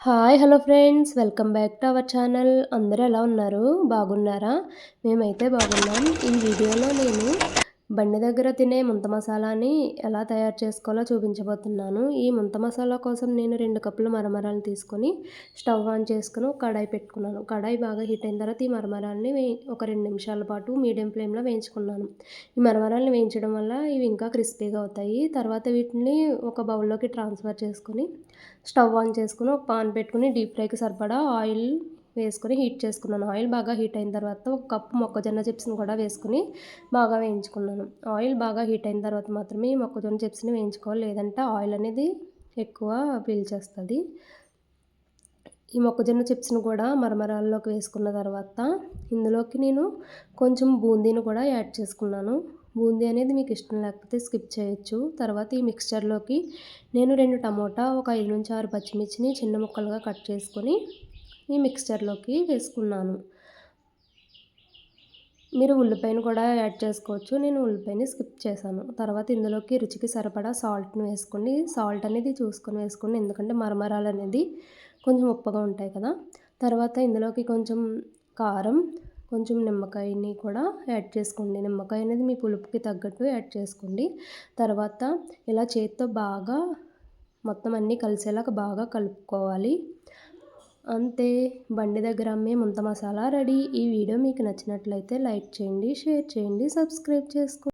Hello friends. Welcome back to our channel. అందరూ ఎలా ఉన్నారు? బాగున్నారా? మేమైతే బాగున్నాం. ఈ వీడియోలో నేను బండి దగ్గర తినే ముంత మసాలాని ఎలా తయారు చేసుకోవాలో చూపించబోతున్నాను. ఈ ముంత మసాలా కోసం నేను 2 కప్పుల మరమరాలు తీసుకొని స్టవ్ ఆన్ చేసుకొని ఒక కడాయి పెట్టుకున్నాను. కడాయి బాగా హీట్ అయిన తర్వాత ఈ మరమరాల్ని ఒక 2 నిమిషాల పాటు మీడియం ఫ్లేమ్‌లో వేయించుకున్నాను. ఈ మరమరాల్ని వేయించడం వల్ల ఇవి ఇంకా క్రిస్పీగా అవుతాయి. తర్వాత వీటిని ఒక బౌల్‌లోకి ట్రాన్స్‌ఫర్ చేసుకొని స్టవ్ ఆన్ చేసుకొని ఒక పాన్ పెట్టుకొని డీప్ ఫ్రైకి సరిపడా ఆయిల్ వేసుకొని హీట్ చేసుకున్నాను. ఆయిల్ బాగా హీట్ అయిన తర్వాత ఒక కప్పు మొక్కజొన్న చిప్స్‌ని కూడా వేసుకొని బాగా వేయించుకున్నాను. ఆయిల్ బాగా హీట్ అయిన తర్వాత మాత్రమే ఈ మొక్కజొన్న చిప్స్‌ని వేయించుకోవాలి. లేదంటే ఆయిల్ అనేది ఎక్కువ పీల్చేస్తది. ఈ మొక్కజొన్న చిప్స్‌ని కూడా మరమరాల్లోకి వేసుకున్న తర్వాత ఇందులోకి నేను కొంచెం బూందీని కూడా యాడ్ చేసుకున్నాను. బూందీ అనేది మీకు ఇష్టం లేకపోతే స్కిప్ చేయొచ్చు. తర్వాత ఈ మిక్స్చర్‌లోకి నేను 2 టమోటా, ఒక 5-6 పచ్చిమిర్చిని చిన్న ముక్కలుగా కట్ చేసుకొని ఈ మిక్స్చర్‌లోకి వేసుకున్నాను. మీరు ఉల్లిపాయను కూడా యాడ్ చేసుకోవచ్చు. నేను ఉల్లిపాయని స్కిప్ చేశాను. తర్వాత ఇందులోకి రుచికి సరిపడా సాల్ట్‌ని వేసుకోండి. సాల్ట్ అనేది చూసుకొని వేసుకోండి. ఎందుకంటే మరమరాలనేది కొంచెం ఉప్పగా ఉంటాయి కదా! తర్వాత ఇందులోకి కొంచెం కారం, కొంచెం నిమ్మకాయని కూడా యాడ్ చేసుకోండి. నిమ్మకాయ అనేది మీ పులుపుకి తగ్గట్టు యాడ్ చేసుకోండి. తర్వాత ఇలా చేత్తో బాగా మొత్తం అన్నీ కలిసేలాగా బాగా కలుపుకోవాలి. అంతే, బండి దగ్గర అమ్మే ముంత మసాలా రెడీ. ఈ వీడియో మీకు నచ్చినట్లయితే లైక్ చేయండి, షేర్ చేయండి, సబ్స్క్రైబ్ చేసుకోండి.